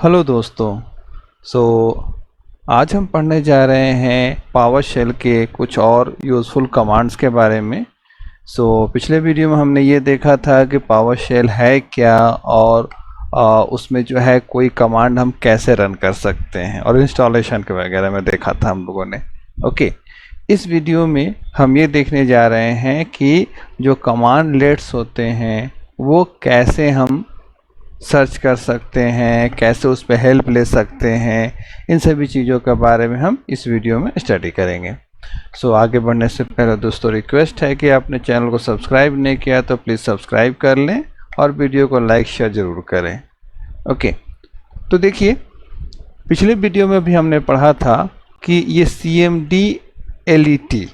Hello दोस्तों। सो आज हम पढ़ने जा रहे हैं पावर शेल के कुछ और यूज़फुल कमांड्स के बारे में। पिछले वीडियो में हमने ये देखा था कि पावर शेल है क्या और उसमें जो है कोई कमांड हम कैसे रन कर सकते हैं और इंस्टॉलेशन के वगैरह में देखा था हम लोगों ने। ओके, इस वीडियो में हम ये देखने जा रहे हैं कि जो कमांडलेट्स होते हैं वो कैसे हम सर्च कर सकते हैं, कैसे उस पर हेल्प ले सकते हैं, इन सभी चीज़ों के बारे में हम इस वीडियो में स्टडी करेंगे। आगे बढ़ने से पहले दोस्तों रिक्वेस्ट है कि आपने चैनल को सब्सक्राइब नहीं किया तो प्लीज़ सब्सक्राइब कर लें और वीडियो को लाइक शेयर ज़रूर करें। ओके, तो देखिए पिछले वीडियो में भी हमने पढ़ा था कि ये CMD-LET,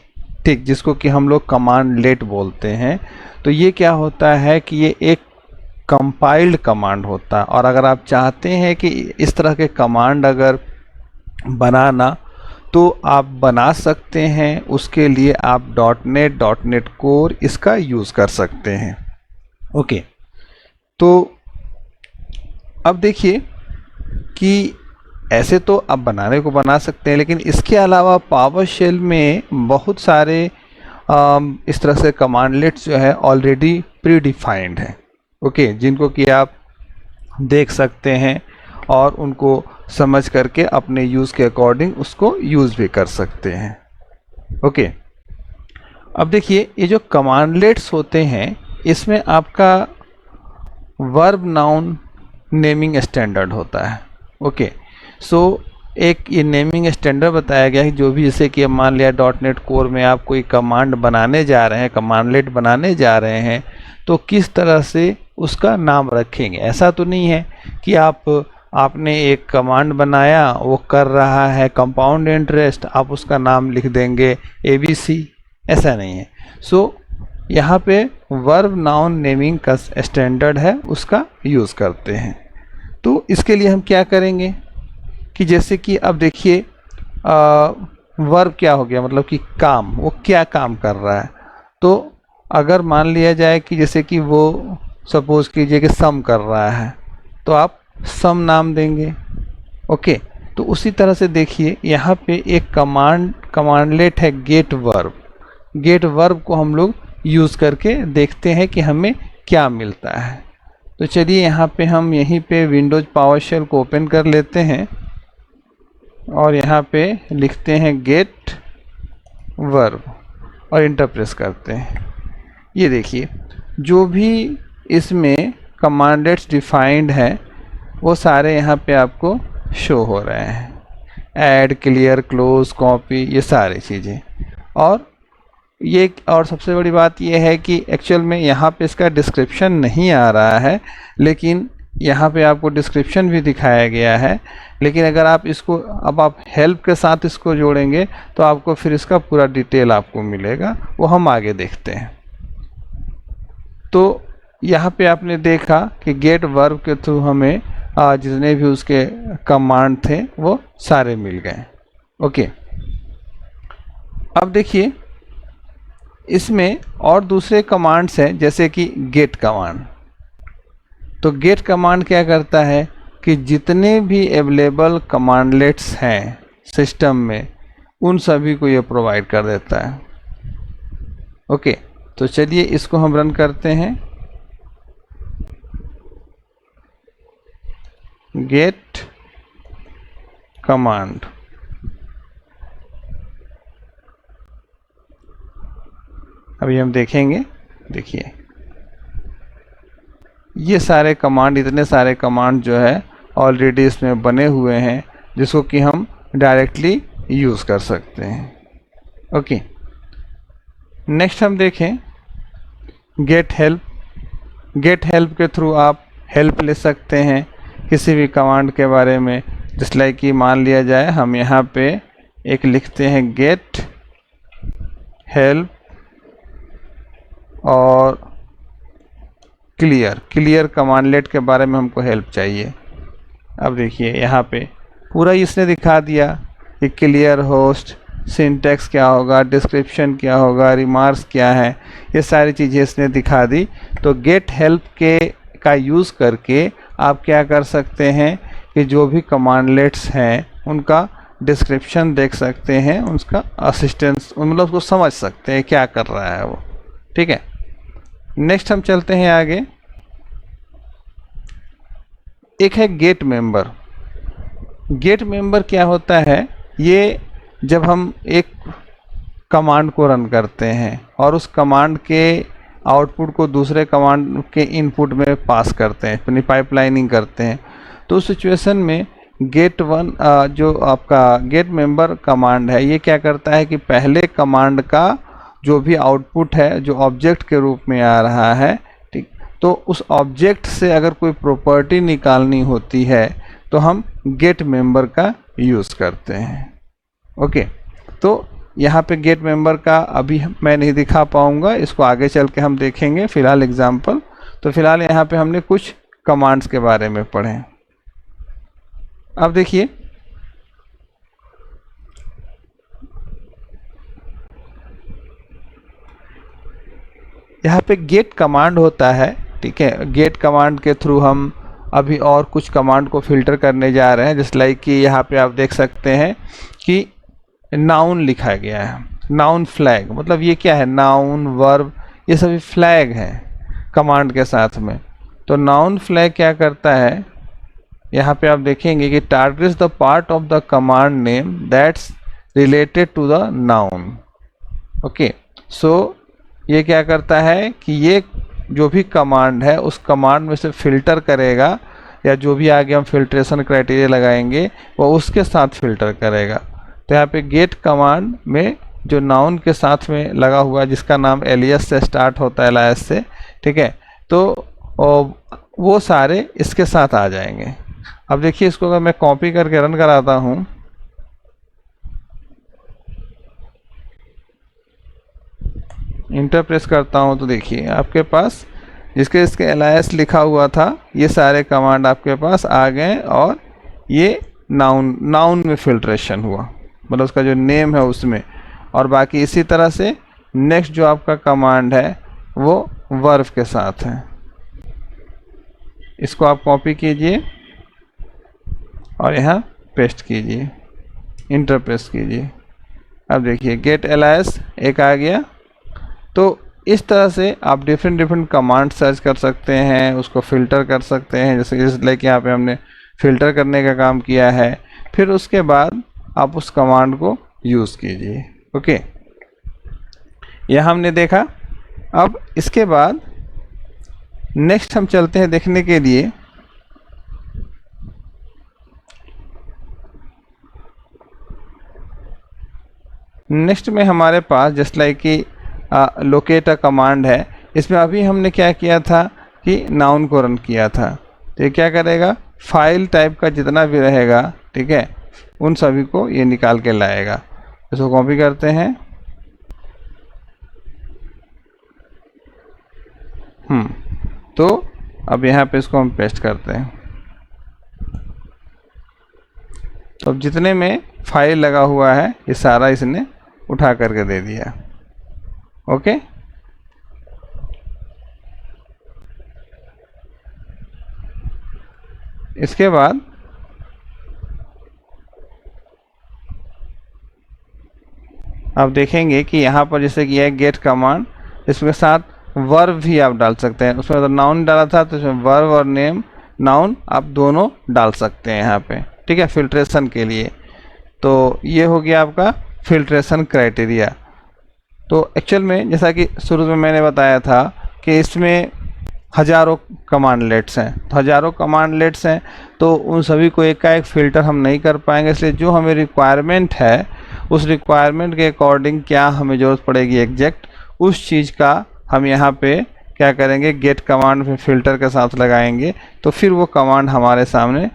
ठीक, जिसको कि हम लोग कमांडलेट बोलते हैं, तो ये क्या होता है कि ये एक कंपाइल्ड कमांड होता है। और अगर आप चाहते हैं कि इस तरह के कमांड अगर बनाना तो आप बना सकते हैं, उसके लिए आप .NET कोर इसका यूज़ कर सकते हैं। ओके, तो अब देखिए कि ऐसे तो आप बनाने को बना सकते हैं, लेकिन इसके अलावा पावर शेल में बहुत सारे इस तरह से कमांडलेट्स जो है ऑलरेडी प्री डिफाइंड है। ओके, जिनको कि आप देख सकते हैं और उनको समझ करके अपने यूज़ के अकॉर्डिंग उसको यूज़ भी कर सकते हैं। ओके, अब देखिए ये जो कमांडलेट्स होते हैं इसमें आपका वर्ब नाउन नेमिंग स्टैंडर्ड होता है। ओके, एक ये नेमिंग स्टैंडर्ड बताया गया है जो भी, जैसे कि मान लिया .NET कोर में आप कोई कमांड बनाने जा रहे हैं, कमांडलेट बनाने जा रहे हैं, तो किस तरह से उसका नाम रखेंगे। ऐसा तो नहीं है कि आपने एक कमांड बनाया, वो कर रहा है कंपाउंड इंटरेस्ट, आप उसका नाम लिख देंगे ABC, ऐसा नहीं है। यहाँ पे वर्ब नाउन नेमिंग का स्टैंडर्ड है, उसका यूज़ करते हैं। तो इसके लिए हम क्या करेंगे कि जैसे कि अब देखिए वर्ब क्या हो गया, मतलब कि काम, वो क्या काम कर रहा है। तो अगर मान लिया जाए कि जैसे कि वो सपोज कीजिए कि सम कर रहा है, तो आप सम नाम देंगे। ओके, तो उसी तरह से देखिए यहाँ पे एक कमांडलेट है गेट वर्ब। गेट वर्ब को हम लोग यूज़ करके देखते हैं कि हमें क्या मिलता है। तो चलिए यहाँ पे हम यहीं पे विंडोज पावर शेल को ओपन कर लेते हैं और यहाँ पे लिखते हैं गेट वर्ब और इंटर प्रेस करते हैं। ये देखिए जो भी इसमें कमांडलेट्स डिफाइंड है वो सारे यहाँ पे आपको शो हो रहे हैं, ऐड, क्लियर, क्लोज, कॉपी, ये सारी चीज़ें। और सबसे बड़ी बात ये है कि एक्चुअल में यहाँ पे इसका डिस्क्रिप्शन नहीं आ रहा है, लेकिन यहाँ पे आपको डिस्क्रिप्शन भी दिखाया गया है। लेकिन अगर आप इसको आप हेल्प के साथ इसको जोड़ेंगे तो आपको फिर इसका पूरा डिटेल आपको मिलेगा, वो हम आगे देखते हैं। तो यहाँ पे आपने देखा कि गेट वर्ब के थ्रू हमें जितने भी उसके कमांड थे वो सारे मिल गए। ओके, अब देखिए इसमें और दूसरे कमांड्स हैं, जैसे कि गेट कमांड। तो गेट कमांड क्या करता है कि जितने भी अवेलेबल कमांडलेट्स हैं सिस्टम में उन सभी को ये प्रोवाइड कर देता है। ओके, तो चलिए इसको हम रन करते हैं। गेट कमांड, अभी हम देखेंगे। देखिए ये सारे कमांड, इतने सारे कमांड जो है ऑलरेडी इसमें बने हुए हैं, जिसको कि हम डायरेक्टली यूज़ कर सकते हैं। ओके, नेक्स्ट हम देखें गेट हेल्प। गेट हेल्प के थ्रू आप हेल्प ले सकते हैं किसी भी कमांड के बारे में। जिस लाइक कि मान लिया जाए हम यहाँ पे एक लिखते हैं गेट हेल्प और क्लियर कमांडलेट के बारे में हमको हेल्प चाहिए। अब देखिए यहाँ पे पूरा इसने दिखा दिया कि क्लियर होस्ट, सिंटैक्स क्या होगा, डिस्क्रिप्शन क्या होगा, रिमार्क्स क्या है, ये सारी चीज़ें इसने दिखा दी। तो गेट हेल्प का यूज़ करके आप क्या कर सकते हैं कि जो भी कमांडलेट्स हैं उनका डिस्क्रिप्शन देख सकते हैं, उसका असिस्टेंस मतलब उसको समझ सकते हैं क्या कर रहा है वो। ठीक है, नेक्स्ट हम चलते हैं आगे। एक है गेट मेंबर। गेट मेंबर क्या होता है, ये जब हम एक कमांड को रन करते हैं और उस कमांड के आउटपुट को दूसरे कमांड के इनपुट में पास करते हैं, अपनी पाइपलाइनिंग करते हैं, तो उस सिचुएशन में गेट वन जो आपका गेट मेंबर कमांड है, ये क्या करता है कि पहले कमांड का जो भी आउटपुट है जो ऑब्जेक्ट के रूप में आ रहा है, ठीक, तो उस ऑब्जेक्ट से अगर कोई प्रॉपर्टी निकालनी होती है तो हम गेट मेंबर का यूज़ करते हैं। ओके, तो यहाँ पे गेट मेंबर का अभी मैं नहीं दिखा पाऊँगा, इसको आगे चल के हम देखेंगे फ़िलहाल एग्जाम्पल। तो फिलहाल यहाँ पे हमने कुछ कमांड्स के बारे में पढ़े। अब देखिए, यहाँ पे गेट कमांड होता है, ठीक है। गेट कमांड के थ्रू हम अभी और कुछ कमांड को फिल्टर करने जा रहे हैं, जैसे लाइक कि यहाँ पे आप देख सकते हैं कि नाउन लिखा गया है, नाउन फ्लैग, मतलब ये क्या है, नाउन वर्ब ये सभी फ्लैग हैं कमांड के साथ में। तो नाउन फ्लैग क्या करता है, यहाँ पे आप देखेंगे कि targets the part of the command name that's related to the noun. Okay, so ये क्या करता है कि ये जो भी कमांड है उस कमांड में से फिल्टर करेगा, या जो भी आगे हम फिल्ट्रेशन क्राइटेरिया लगाएंगे वो उसके साथ फिल्टर करेगा। तो यहाँ पे गेट कमांड में जो नाउन के साथ में लगा हुआ है, जिसका नाम एलियस से स्टार्ट होता है, एलियस से, ठीक है, तो वो सारे इसके साथ आ जाएंगे। अब देखिए, इसको अगर मैं कॉपी करके रन कराता हूँ, इंटर प्रेस करता हूँ, तो देखिए आपके पास इसके एलायस लिखा हुआ था, ये सारे कमांड आपके पास आ गए और ये नाउन में फिल्ट्रेशन हुआ, मतलब उसका जो नेम है उसमें। और बाकी इसी तरह से नेक्स्ट जो आपका कमांड है वो वर्ब के साथ है। इसको आप कॉपी कीजिए और यहाँ पेस्ट कीजिए, इंटर प्रेस कीजिए। अब देखिए गेट एलायस एक आ गया। तो इस तरह से आप डिफरेंट कमांड सर्च कर सकते हैं, उसको फिल्टर कर सकते हैं, जैसे लाइक यहाँ पे हमने फिल्टर करने का काम किया है। फिर उसके बाद आप उस कमांड को यूज़ कीजिए। ओके, यह हमने देखा। अब इसके बाद नेक्स्ट हम चलते हैं देखने के लिए नेक्स्ट में हमारे पास जस्ट लाइक कि लोकेट अ कमांड है। इसमें अभी हमने क्या किया था कि नाउन को रन किया था, तो ये क्या करेगा, फाइल टाइप का जितना भी रहेगा, ठीक है, उन सभी को ये निकाल के लाएगा। इसको कॉपी करते हैं, तो अब यहाँ पे इसको हम पेस्ट करते हैं। तो अब जितने में फाइल लगा हुआ है ये सारा इसने उठा करके दे दिया। ओके, इसके बाद आप देखेंगे कि यहाँ पर जैसे कि है गेट कमांड, इसके साथ वर्ब भी आप डाल सकते हैं। उसमें तो नाउन डाला था, तो इसमें वर्ब और नेम नाउन आप दोनों डाल सकते हैं यहाँ पे, ठीक है, फिल्ट्रेशन के लिए। तो ये हो गया आपका फिल्ट्रेशन क्राइटेरिया। तो एक्चुअल में जैसा कि शुरू में मैंने बताया था कि इसमें हज़ारों कमांडलेट्स हैं, तो हज़ारों कमांडलेट्स हैं, तो उन सभी को एक का एक फ़िल्टर हम नहीं कर पाएंगे। इसलिए जो हमें रिक्वायरमेंट है उस रिक्वायरमेंट के अकॉर्डिंग क्या हमें ज़रूरत पड़ेगी एग्जैक्ट, उस चीज़ का हम यहाँ पे क्या करेंगे, गेट कमांड में फ़िल्टर के साथ लगाएंगे। तो फिर वो कमांड हमारे सामने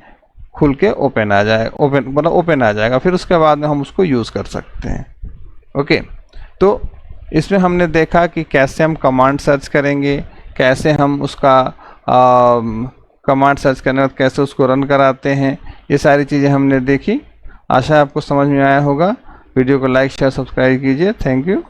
खुल के ओपन आ जाएगा, ओपन आ जाएगा। फिर उसके बाद में हम उसको यूज़ कर सकते हैं। ओके, तो इसमें हमने देखा कि कैसे हम कमांड सर्च करेंगे, कैसे हम उसका कमांड सर्च करने के बाद कैसे उसको रन कराते हैं, ये सारी चीज़ें हमने देखी। आशा है आपको समझ में आया होगा। वीडियो को लाइक शेयर सब्सक्राइब कीजिए। Thank you.